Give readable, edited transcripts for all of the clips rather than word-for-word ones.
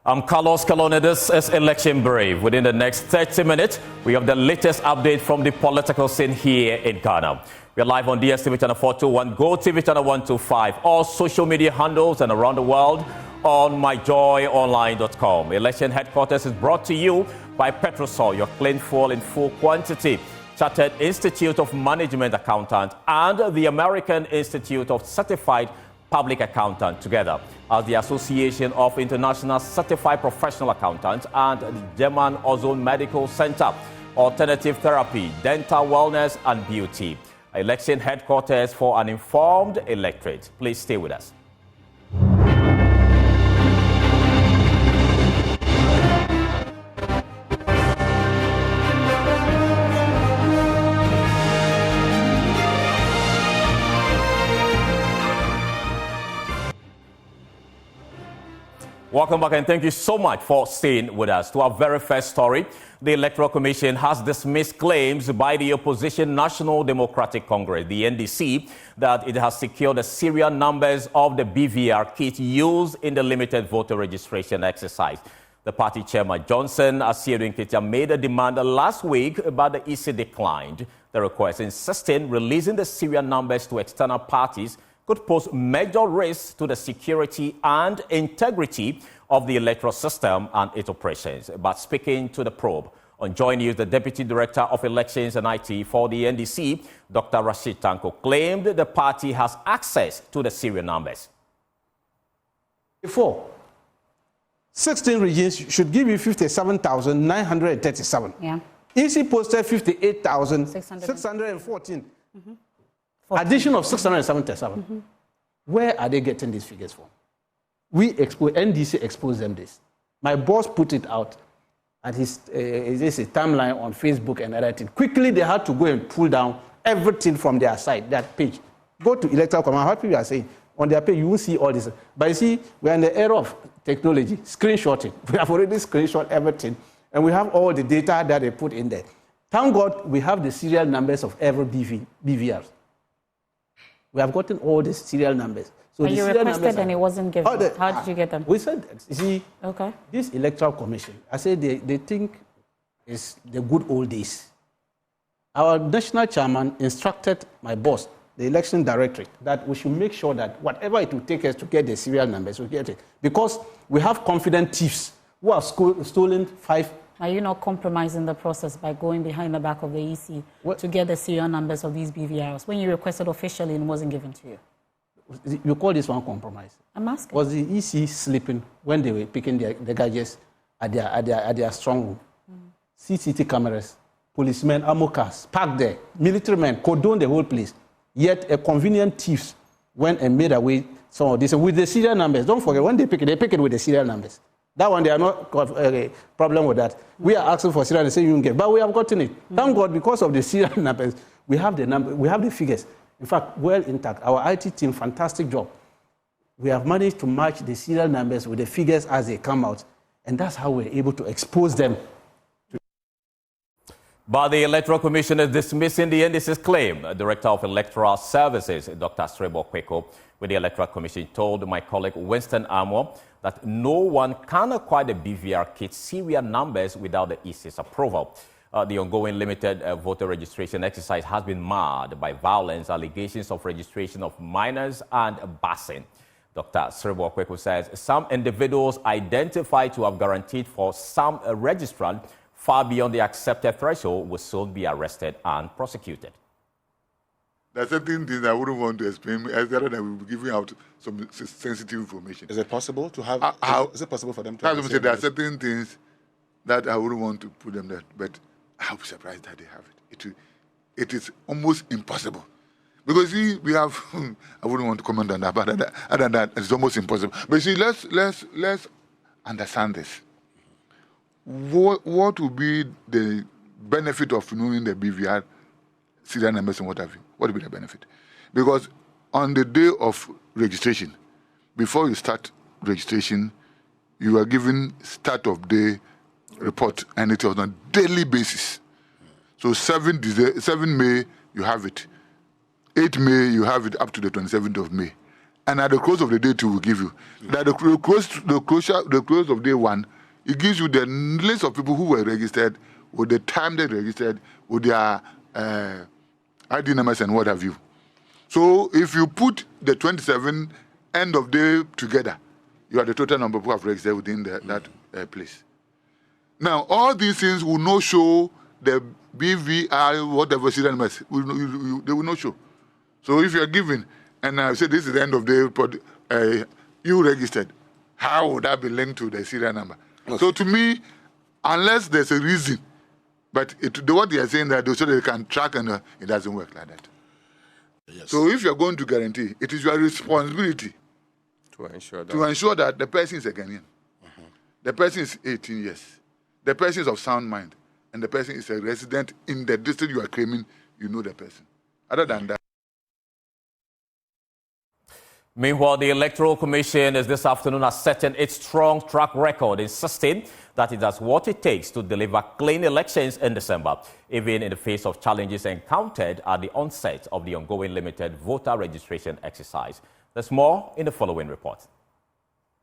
I'm Carlos Calone. This is Election Brief. Within the next 30 minutes, we have the latest update from the political scene here in Ghana. We are live on DSTV channel 421, Go TV channel 125, all social media handles and around the world on myjoyonline.com. Election headquarters is brought to you by Petrosol, your clean fuel in full quantity, Chartered Institute of Management Accountants, and the American Institute of Certified Public Accountant together as the Association of International Certified Professional Accountants and the German Ozone Medical Center, Alternative Therapy, Dental Wellness and Beauty. Election headquarters for an informed electorate. Please stay with us. Welcome back and thank you so much for staying with us. To our very first story, the Electoral Commission has dismissed claims by the opposition National Democratic Congress, the NDC, that it has secured the serial numbers of the BVR kit used in the limited voter registration exercise. The party chairman Johnson Asiedu Nketia made a demand last week, but the EC declined the request, insisting releasing the serial numbers to external parties could pose major risks to the security and integrity of the electoral system and its operations. But speaking to the probe, on Joy News, the Deputy Director of Elections and IT for the NDC, Dr. Rashid Tanko, claimed the party has access to the serial numbers. Before, 16 regions should give you 57,937. Yeah. EC posted 58,614. Addition of 677. Where are they getting these figures from? NDC exposed them this. My boss put it out at his timeline on Facebook and other things. Quickly, they had to go and pull down everything from their site, that page. Go to Electoral Command. What people are saying on their page, you will see all this. But you see, we're in the era of technology, screenshotting. We have already screenshot everything, and we have all the data that they put in there. Thank God we have the serial numbers of every BVRs. We have gotten all the serial numbers. So but you requested and it wasn't given. How did you get them? We said that. You see, okay. This Electoral Commission, I say they think it's the good old days. Our national chairman instructed my boss, the election directorate, that we should make sure that whatever it will take us to get the serial numbers, we get it. Because we have confident thieves who have stolen 5. Are you not compromising the process by going behind the back of the EC to get the serial numbers of these BVRs when you requested officially and it wasn't given to you? You call this one compromise? I'm asking. Was the EC sleeping when they were picking the gadgets at their strong room? CCTV cameras, policemen, ammo cars, parked there, military men, cordoned the whole place. Yet a convenient thieves went and made away some of this with the serial numbers. Don't forget, when they pick it with the serial numbers. That one, they are not a problem with that. We are asking for serial, they say you don't get, but we have gotten it. Thank God, because of the serial numbers, we have the figures. In fact, well intact. Our IT team, fantastic job. We have managed to match the serial numbers with the figures as they come out, and that's how we're able to expose them. But the Electoral Commission is dismissing the NDC's claim. Director of Electoral Services, Dr. Srebo Kweko, with the Electoral Commission, told my colleague Winston Armour that no one can acquire the BVR kit serial numbers without the EC's approval. The ongoing limited voter registration exercise has been marred by violence, allegations of registration of minors, and busing. Dr. Srebo Kweko says some individuals identified to have guaranteed for some registrant far beyond the accepted threshold will soon be arrested and prosecuted. There are certain things I wouldn't want to explain, as rather than we will be giving out some sensitive information. Is it possible to have? Is it possible for them to? As I said, there are certain things that I wouldn't want to put them there, but I'll be surprised that they have it. It is almost impossible, because see, we have. I wouldn't want to comment on that, but other than that, it's almost impossible. But see, let's understand this. What will be the benefit of knowing the BVR serial numbers and what have you? What will be the benefit? Because on the day of registration, before you start registration, you are given start of day report, and it was on a daily basis. So 7 May, you have it. 8 May, you have it up to the 27th of May. and at the close of the day 2 will give you. That the close of day 1, it gives you the list of people who were registered, with the time they registered, with their ID numbers and what have you. So if you put the 27 end of day together, you are the total number of people who have registered within that place. Now, all these things will not show the BVR, whatever serial numbers, they will not show. So if you are given, and I say this is the end of the you registered, how would that be linked to the serial number? Okay. So to me, unless there's a reason, but what they are saying that so they can track and it doesn't work like that. Yes. So if you're going to guarantee, it is your responsibility to ensure that the person is a Ghanaian. Mm-hmm. The person is 18 years. The person is of sound mind. And the person is a resident in the district you are claiming you know the person. Other than that. Meanwhile, the Electoral Commission is this afternoon asserting its strong track record, insisting that it has what it takes to deliver clean elections in December, even in the face of challenges encountered at the onset of the ongoing limited voter registration exercise. There's more in the following report.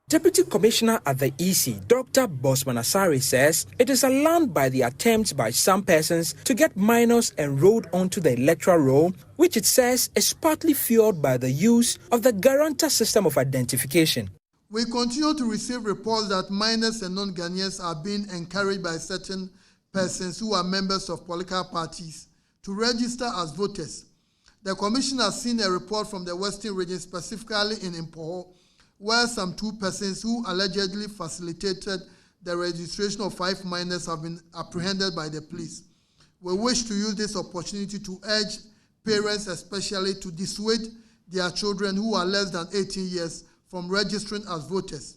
Deputy Commissioner at the EC, Dr. Bosman Asari, says it is alarmed by the attempts by some persons to get minors enrolled onto the electoral roll, which it says is partly fueled by the use of the guarantor system of identification. We continue to receive reports that minors and non-Ghanaians are being encouraged by certain persons who are members of political parties to register as voters. The Commission has seen a report from the Western region, specifically in Impoho, where some 2 persons who allegedly facilitated the registration of 5 minors have been apprehended by the police. We wish to use this opportunity to urge parents especially to dissuade their children who are less than 18 years from registering as voters.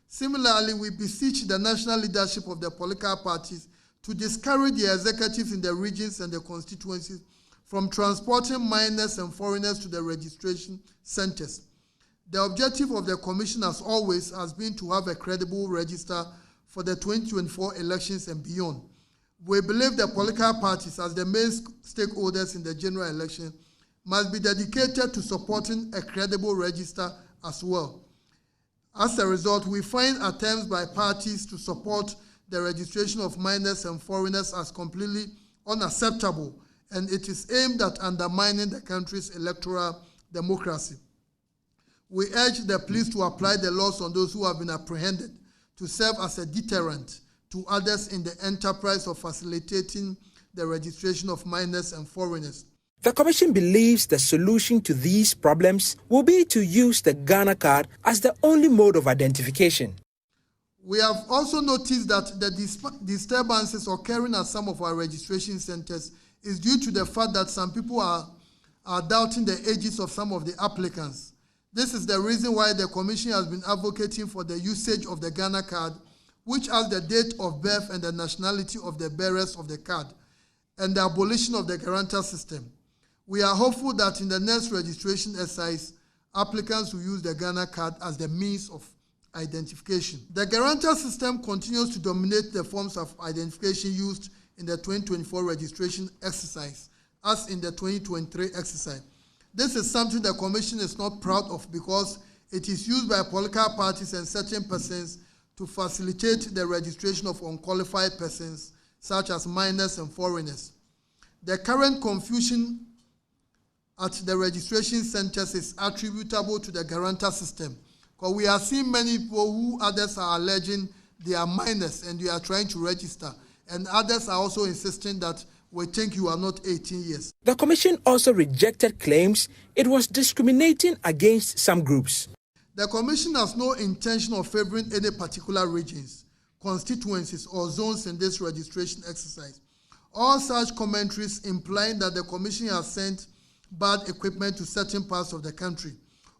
Similarly, we beseech the national leadership of the political parties to discourage the executives in the regions and the constituencies from transporting minors and foreigners to the registration centers. The objective of the Commission, as always, has been to have a credible register for the 2024 elections and beyond. We believe the political parties, as the main stakeholders in the general election, must be dedicated to supporting a credible register as well. As a result, we find attempts by parties to support the registration of minors and foreigners as completely unacceptable, and it is aimed at undermining the country's electoral democracy. We urge the police to apply the laws on those who have been apprehended to serve as a deterrent to others in the enterprise of facilitating the registration of minors and foreigners. The Commission believes the solution to these problems will be to use the Ghana card as the only mode of identification. We have also noticed that the disturbances occurring at some of our registration centers is due to the fact that some people are doubting the ages of some of the applicants. This is the reason why the Commission has been advocating for the usage of the Ghana card, which has the date of birth and the nationality of the bearers of the card, and the abolition of the guarantor system. We are hopeful that in the next registration exercise, applicants will use the Ghana card as the means of identification. The guarantor system continues to dominate the forms of identification used in the 2024 registration exercise, as in the 2023 exercise. This is something the Commission is not proud of because it is used by political parties and certain persons to facilitate the registration of unqualified persons, such as minors and foreigners. The current confusion at the registration centers is attributable to the guarantor system, because we are seeing many people who others are alleging they are minors and they are trying to register, and others are also insisting that we think you are not 18 years. The Commission also rejected claims it was discriminating against some groups. The Commission has no intention of favoring any particular regions, constituencies, or zones in this registration exercise. All such commentaries implying that the Commission has sent bad equipment to certain parts of the country,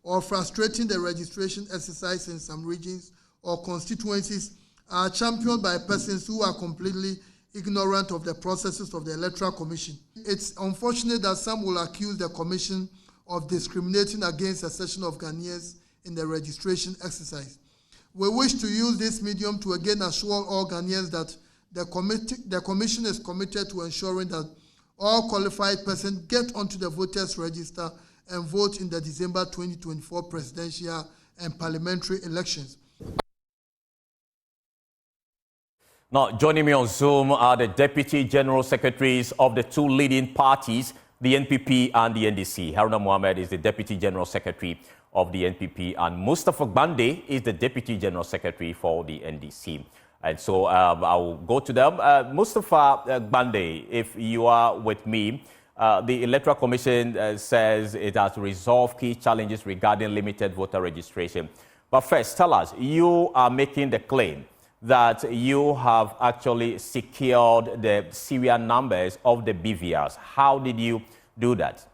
or frustrating the registration exercise in some regions or constituencies are championed by persons who are completely ignorant of the processes of the Electoral Commission. It's unfortunate that some will accuse the Commission of discriminating against a section of Ghanaians in the registration exercise. We wish to use this medium to again assure all Ghanaians that the Commission is committed to ensuring that all qualified persons get onto the voters' register and vote in the December 2024 presidential and parliamentary elections. Now, joining me on Zoom are the Deputy General Secretaries of the two leading parties, the NPP and the NDC. Haruna Mohammed is the Deputy General Secretary of the NPP, and Mustafa Gbande is the Deputy General Secretary for the NDC. And so I'll go to them. Mustafa Gbande, if you are with me, the Electoral Commission says it has resolved key challenges regarding limited voter registration. But first, tell us, you are making the claim that you have actually secured the serial numbers of the BVRs. How did you do that?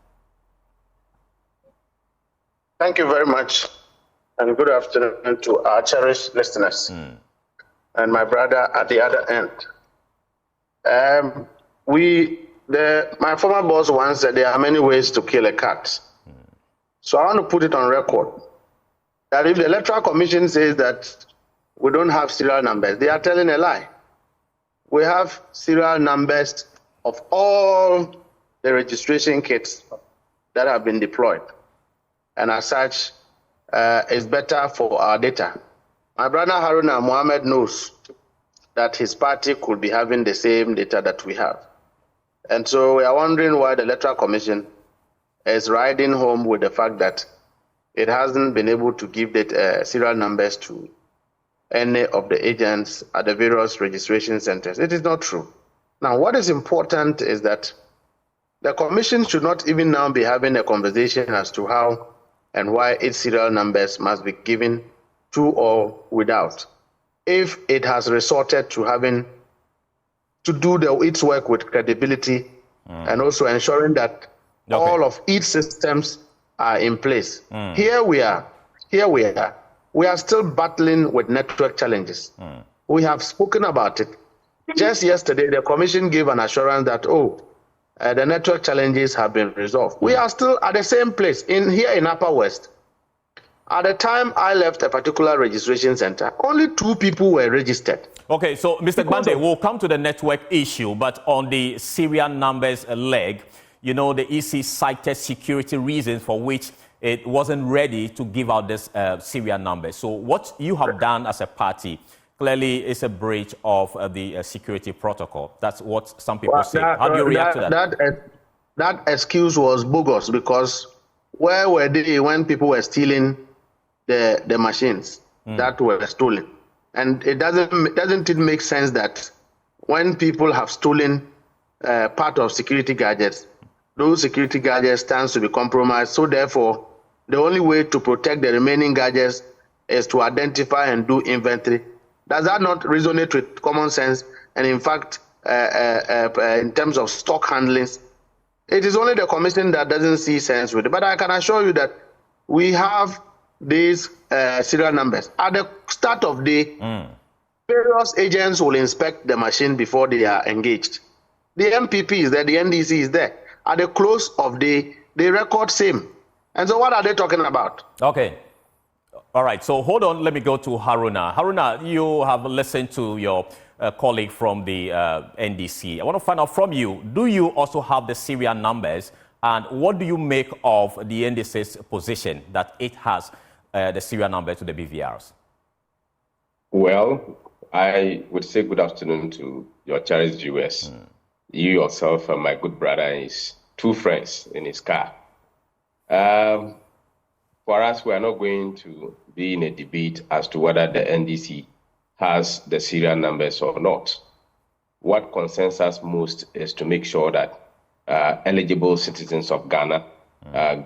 Thank you very much, and good afternoon to our cherished listeners and my brother at the other end. My former boss once said there are many ways to kill a cat. So I want to put it on record that if the Electoral Commission says that we don't have serial numbers, they are telling a lie. We have serial numbers of all the registration kits that have been deployed. And as such, it's better for our data. My brother Haruna Mohammed knows that his party could be having the same data that we have. And so we are wondering why the Electoral Commission is riding home with the fact that it hasn't been able to give the serial numbers to any of the agents at the various registration centers. It is not true. Now, what is important is that the Commission should not even now be having a conversation as to how and why its serial numbers must be given to or without. If it has resorted to having to do its work with credibility and also ensuring that all of its systems are in place. Here we are. We are still battling with network challenges. We have spoken about it. Just yesterday, the Commission gave an assurance that, the network challenges have been resolved. We are still at the same place here in Upper West. At the time I left a particular registration center, only 2 people were registered. Okay, so Mr. Gbande, we'll come to the network issue, but on the serial numbers leg, you know, the EC cited security reasons for which it wasn't ready to give out this serial number. So what you have done as a party clearly is a breach of the security protocol. That's what some people say. How do you react to that? That excuse was bogus, because where were they when people were stealing the machines that were stolen? And it doesn't it make sense that when people have stolen part of security gadgets, those security gadgets stands to be compromised. So therefore, the only way to protect the remaining gadgets is to identify and do inventory. Does that not resonate with common sense? And in fact, in terms of stock handlings, it is only the Commission that doesn't see sense with it. But I can assure you that we have these serial numbers. At the start of day, various agents will inspect the machine before they are engaged. The MPP is there, the NDC is there. At the close of day, they record same. And so what are they talking about? Okay. All right. So hold on. Let me go to Haruna. Haruna, you have listened to your colleague from the NDC. I want to find out from you, do you also have the serial numbers? And what do you make of the NDC's position that it has the serial number to the BVRs? Well, I would say good afternoon to your cherished viewers. You yourself and my good brother and his 2 friends in his car. For us, we are not going to be in a debate as to whether the NDC has the serial numbers or not. What concerns us most is to make sure that eligible citizens of Ghana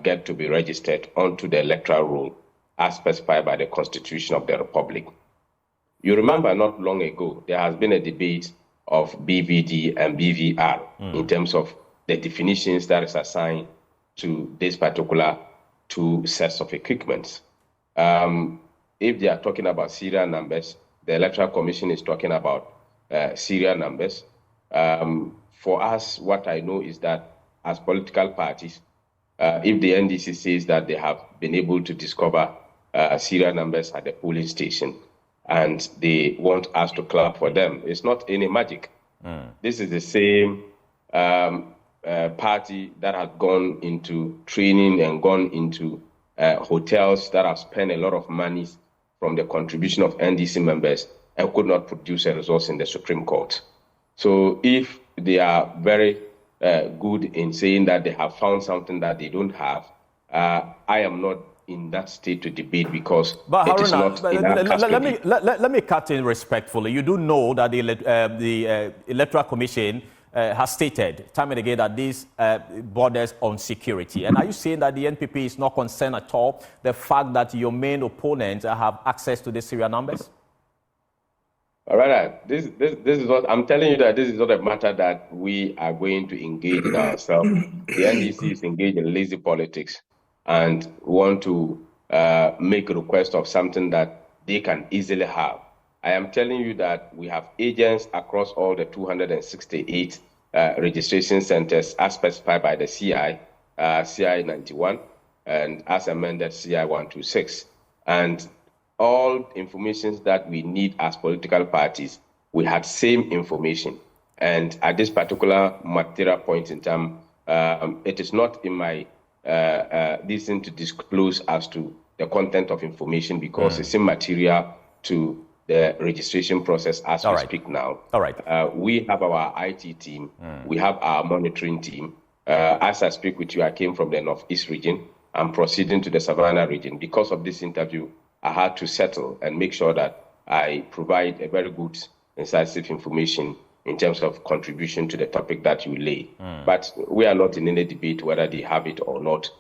get to be registered onto the electoral roll as specified by the Constitution of the Republic. You remember not long ago, there has been a debate of BVD and BVR in terms of the definitions that is assigned to this particular 2 sets of equipment. If they are talking about serial numbers, the Electoral Commission is talking about serial numbers. For us, what I know is that as political parties, if the NDC says that they have been able to discover serial numbers at the polling station and they want us to clap for them, it's not any magic. This is the same party that has gone into training and gone into hotels that have spent a lot of money from the contribution of NDC members and could not produce a result in the Supreme Court. So if they are very good in saying that they have found something that they don't have, I am not in that state to debate because it is not in our custody. Let me cut in respectfully. You do know that the Electoral Commission has stated time and again that this borders on security. And are you saying that the NPP is not concerned at all the fact that your main opponents have access to the serial numbers? All right. This is what I'm telling you, that this is not a matter that we are going to engage in ourselves. The NDC is engaged in lazy politics and want to make a request of something that they can easily have. I am telling you that we have agents across all the 268 registration centers as specified by the CI 91, and as amended CI 126. And all information that we need as political parties, we had same information. And at this particular material point in time, it is not in my reason to disclose as to the content of information because it's immaterial to the registration process as we speak now. All right. We have our IT team. We have our monitoring team. As I speak with you, I came from the Northeast region. I'm proceeding to the Savannah region. Because of this interview, I had to settle and make sure that I provide a very good, incisive information in terms of contribution to the topic that you lay. But we are not in any debate whether they have it or not.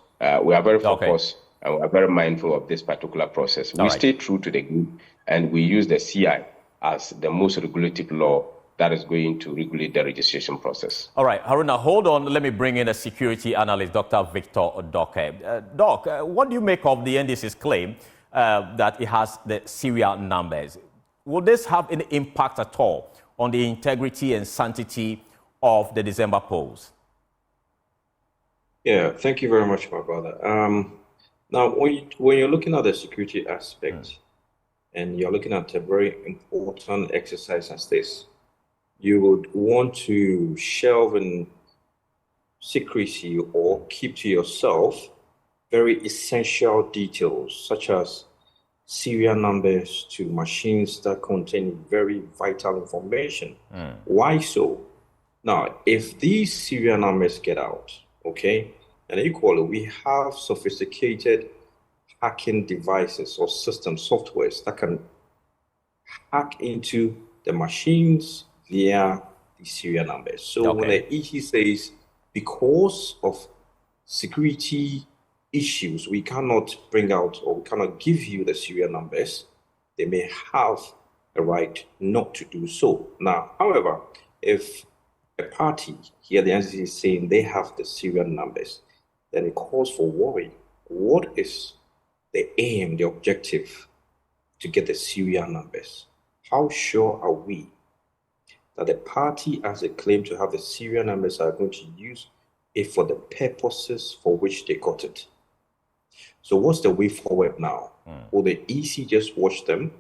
We are very focused and we are very mindful of this particular process. We stay true to the group and we use the CI as the most regulative law that is going to regulate the registration process. All right, Haruna, hold on. Let me bring in a security analyst, Dr. Victor Doke. Doc, what do you make of the NDC's claim that it has the serial numbers? Will this have any impact at all on the integrity and sanctity of the December polls? Yeah, thank you very much, my brother. Now, when you're looking at the security aspect and you're looking at a very important exercise as this, you would want to shelve in secrecy or keep to yourself very essential details such as serial numbers to machines that contain very vital information. Why so? Now, if these serial numbers get out, okay, and equally, we have sophisticated hacking devices or system softwares that can hack into the machines via the serial numbers. So when the EC says, because of security issues, we cannot bring out or we cannot give you the serial numbers, they may have a right not to do so. Now, however, if a party here, the NDC is saying they have the serial numbers, then it calls for worry. What is the aim, the objective to get the serial numbers? How sure are we that the party, as they claim to have the serial numbers, are going to use it for the purposes for which they got it? So what's the way forward now? Will the EC just watch them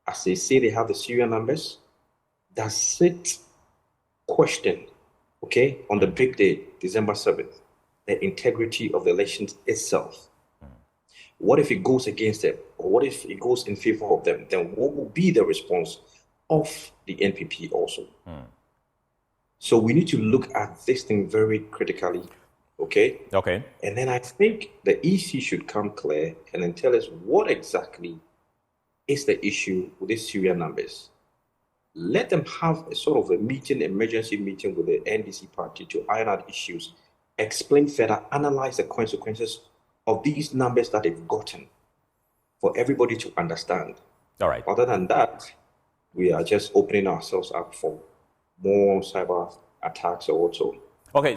as they say they have the serial numbers? Does it question, on the big day, December 7th, the integrity of the elections itself? What if it goes against them? Or what if it goes in favor of them? Then what will be the response of the NPP also? So we need to look at this thing very critically, okay? And then I think the EC should come clear and then tell us what exactly is the issue with these serial numbers. Let them have a sort of a meeting, emergency meeting with the NDC party to iron out issues, explain further, analyze the consequences of these numbers that they've gotten for everybody to understand. Other than that, we are just opening ourselves up for more cyber attacks also.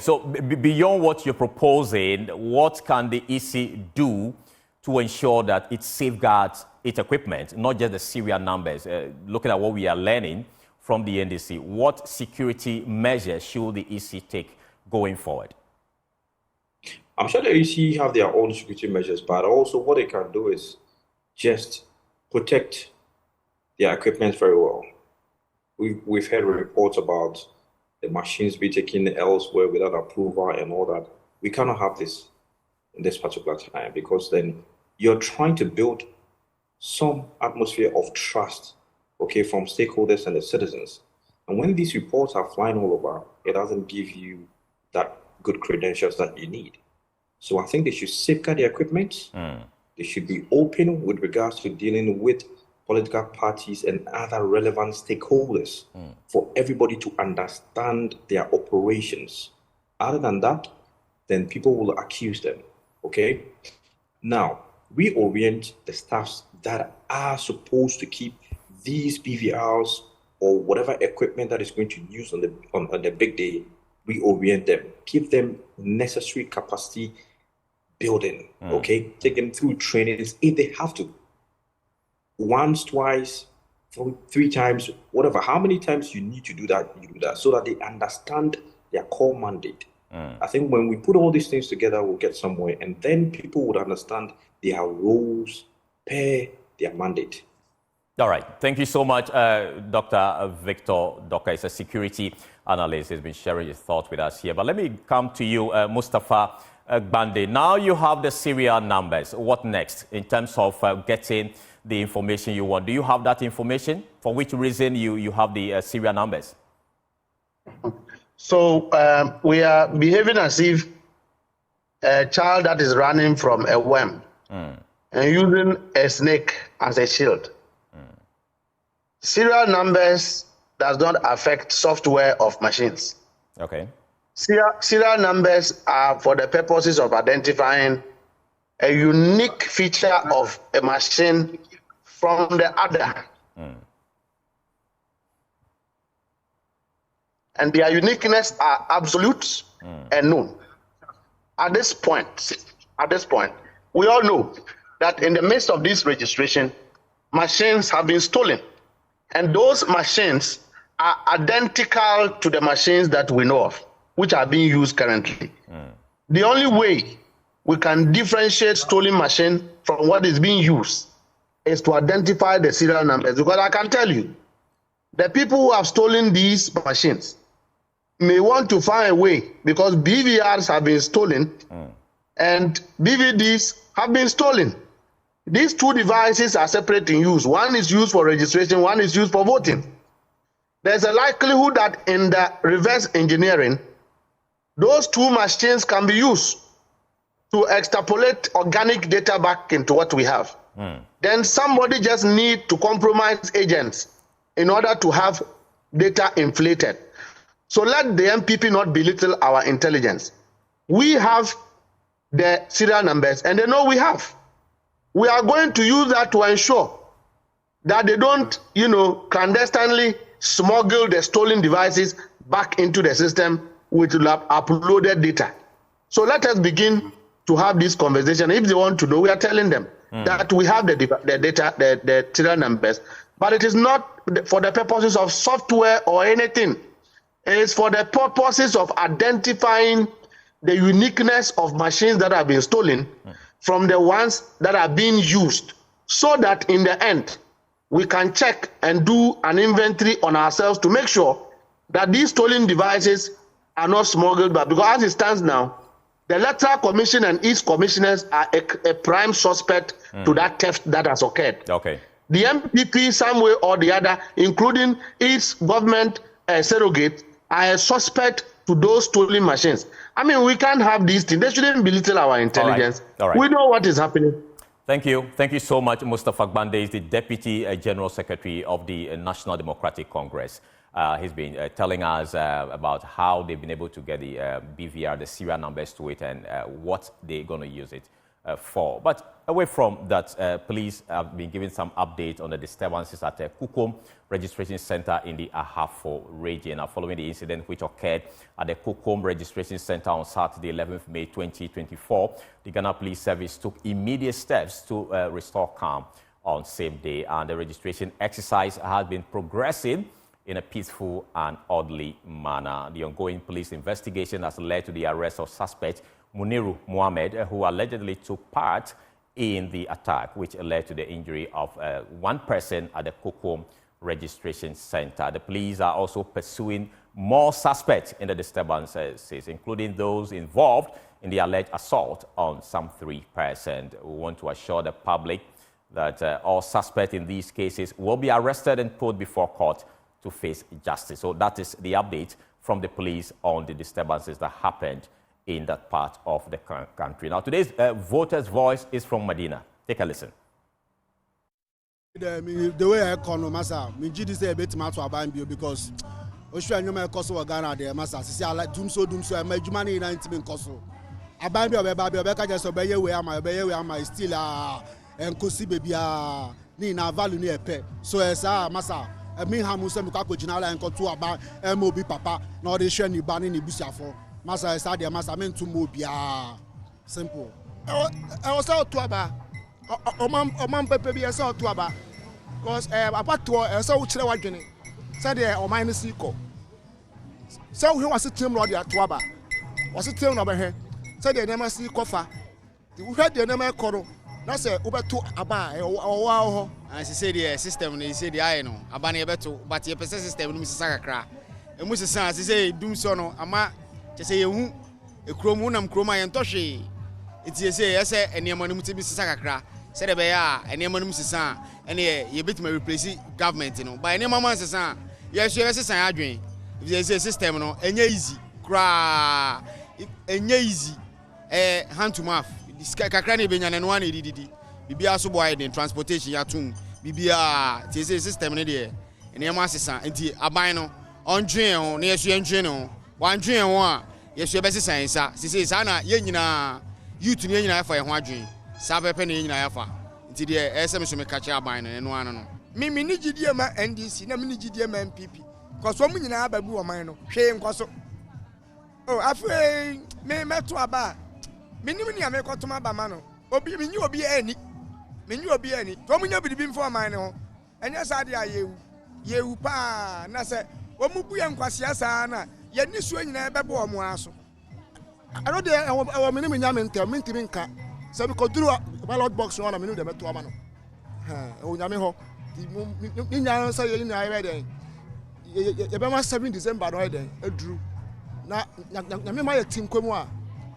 So beyond what you're proposing, what can the EC do to ensure that it safeguards its equipment, not just the serial numbers? Looking at what we are learning from the NDC, what security measures should the EC take going forward? I'm sure the EC have their own security measures, but also what they can do is just protect their equipment very well. We've heard reports about the machines be taken elsewhere without approval and all that. We cannot have this in this particular time, because then you're trying to build some atmosphere of trust, okay, from stakeholders and the citizens. And when these reports are flying all over, it doesn't give you that good credentials that you need. So I think they should safeguard the equipment. They should be open with regards to dealing with political parties and other relevant stakeholders for everybody to understand their operations. Other than that, then people will accuse them, okay? Now, we orient the staffs that are supposed to keep these BVRs or whatever equipment that is going to use on the big day. We orient them, give them necessary capacity building, okay? Take them through trainings if they have to. Once, twice, 3 times, whatever. How many times you need to do that, you do that, so that they understand their core mandate. I think when we put all these things together, we'll get somewhere, and then people would understand their roles per their mandate. All right. Thank you so much, Dr. Victor Doka is a security analyst. He's been sharing his thoughts with us here. But let me come to you, Mustafa Gbande. Now you have the serial numbers. What next in terms of getting the information you want? Do you have that information? For which reason you have the serial numbers? So we are behaving as if a child that is running from a worm and using a snake as a shield. Serial numbers does not affect software of machines. Okay. Serial numbers are for the purposes of identifying a unique feature of a machine from the other. And their uniqueness are absolute and known. At this point, we all know that in the midst of this registration, machines have been stolen. And those machines are identical to the machines that we know of, which are being used currently. The only way we can differentiate stolen machine from what is being used is to identify the serial numbers. Because I can tell you, the people who have stolen these machines may want to find a way, because BVRs have been stolen and BVDs have been stolen. These 2 devices are separate in use. One is used for registration, one is used for voting. There's a likelihood that in the reverse engineering, those 2 machines can be used to extrapolate organic data back into what we have. Then somebody just need to compromise agents in order to have data inflated. So let the MPP not belittle our intelligence. We have the serial numbers, and they know we have. We are going to use that to ensure that they don't, clandestinely smuggle the stolen devices back into the system with uploaded data. So let us begin to have this conversation. If they want to know, we are telling them that we have the data, the serial numbers, but it is not for the purposes of software or anything. It is for the purposes of identifying the uniqueness of machines that have been stolen from the ones that are being used, so that in the end, we can check and do an inventory on ourselves to make sure that these stolen devices are not smuggled back. Because as it stands now, the Electoral Commission and its commissioners are a prime suspect to that theft that has occurred. Okay. The MPP, some way or the other, including its government surrogate, are a suspect to those stolen machines. I mean, we can't have these things. They shouldn't belittle our intelligence. All right. We know what is happening. Thank you. Thank you so much. Mustafa Gbande is the Deputy General Secretary of the National Democratic Congress. He's been telling us about how they've been able to get the BVR, the serial numbers to it, and what they're going to use it for. But away from that, police have been giving some update on the disturbances at the Kukom Registration Center in the Ahafo region. Following the incident which occurred at the Kukom Registration Center on Saturday, 11th May 2024, the Ghana Police Service took immediate steps to restore calm on same day, and the registration exercise has been progressing in a peaceful and orderly manner. The ongoing police investigation has led to the arrest of suspect Muniru Mohammed, who allegedly took part in the attack, which led to the injury of one person at the Kukom registration center. The police are also pursuing more suspects in the disturbances, including those involved in the alleged assault on some 3 persons. We want to assure the public that all suspects in these cases will be arrested and put before court to face justice. So that is the update from the police on the disturbances that happened in that part of the country. Now, today's voter's voice is from Medina. Take a listen. The way I call no massa, me GD say a bit matter about because Oshua no me koso Ghana there massa. See I like doom so my jumani in 90 koso. Abambi obebabi obeka just obeye we am still enkosi baby ni na value ni epe. So esa massa me hamu se me ka kojina la enko to aba MOB papa na o de hwe ni ba ni busiafo. Massa esa de massa me ntu mo bia. Simple. I was out to aba. Oman pepe bi esa to aba. Because apato esa wo kire wadwene. Say the oman ni siko. Say we was team no de to aba. Was team no be he. Say the nema siko fa. The we heard the nema koro. Na say obeto aba owa ho. And she say the system ni say the eye no. Aba na ebeto but ye pese system no misisa kakra. Emu sisa she say dum so no ama che say yehu ekrom hu nam krom ayen tohwe. Iti say yese enema no mutibi sisa kakra. Say the be ya enema no sisa ene ye betima replace government no. But enema man sisa ye so sisa adwen. If they say system no enye easy. Kra enye easy. Hand to mouth. Kakra na benya na no na dididi. Bibia so boy den transportation ya tum. Bibia ti say system no de enema sisa enti aban no ondwen ho na yesu endwen no. Wandwen ho a yesu be sisa nsa. Sisi sa na ye nyina youth ni nyina afa ye ho adwen. Sa pepe na ye nyina afa. Nti de esem so me kache aban no eno ano no. Me ni gidie ma NDC na me ni gidie ma MPP. Cause wo mu nyina ababu wo man no. Hwe nkoso. Oh, afi me meto aba. Me ni me koto aba ma no. Obi me nyi obi ani. Me nyi obi ani. To mu nya bidibi mfo man no. Enya sa de ayewu. Yewu pa na se wo mu bu ye nkwase asa na ye ni so nyina ebebo wo mu aso. Aro de e me ni me nya me ntem me ntimi nka. Se bi ko duru ballot box no na me ni de meto ama no. O nya me ho. Ni nya so ye ni aye de. Ye be ma 7 December no de eduru. Na me ma ye team kwemu a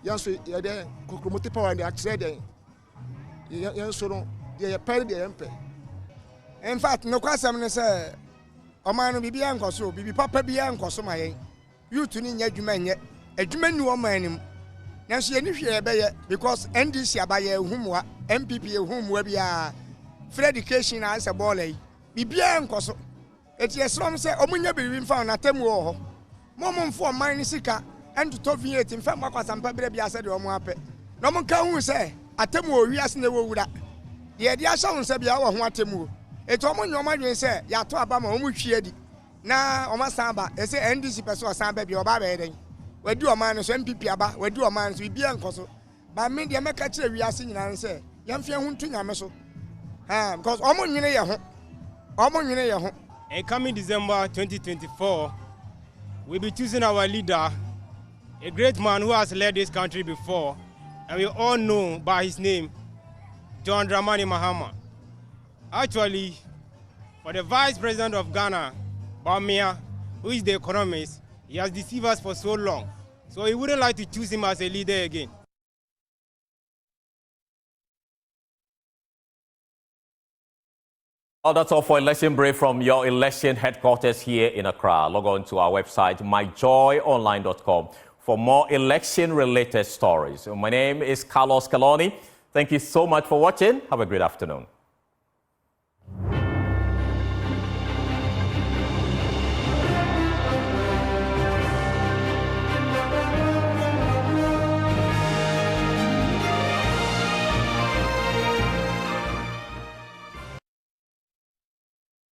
yanso ye de kokromote power de a kire de. Yanso no de ye pere de empe. In fact, no kwasam ne say o man no bibia nkoso, bibi papa bia nkoso ma yen. Youth ni nya adwuma nye. Adwuma ni o man nim. Nanso ye ni hwe be ye because NDC abaye ehumwa, MPP ehumwa bia. Free education na answer ball yi. Bibia nkoso. Eti esrom say omunya bibi mfa na temu ho. Momomfo man ni sika and to toviate mfa makwasam pa bia se de omo ape. No mo kan hu say atemu o wiase na wo wura. De dia sha hu say bia wo ho atemu. Eti omo nyoma dwen say ya to aba ma omo hwie di. Na omo san ba e say NDC person san ba bia oba ba eden. Wadi o man so MPP aba, wadi o man so bibia nkoso. Ba me de meka kire wiase nyina say yamfia hu ntu nyame so. Because omo nwene ye ho. Omo nwene ye ho. In coming December 2024, we'll be choosing our leader, a great man who has led this country before, and we all know by his name, John Dramani Mahama. Actually, for the Vice President of Ghana, Bawumia, who is the economist, he has deceived us for so long, so he wouldn't like to choose him as a leader again. Well, that's all for Election Brief from your election headquarters here in Accra. Log on to our website, myjoyonline.com, for more election-related stories. My name is Carlos Kaloni. Thank you so much for watching. Have a great afternoon.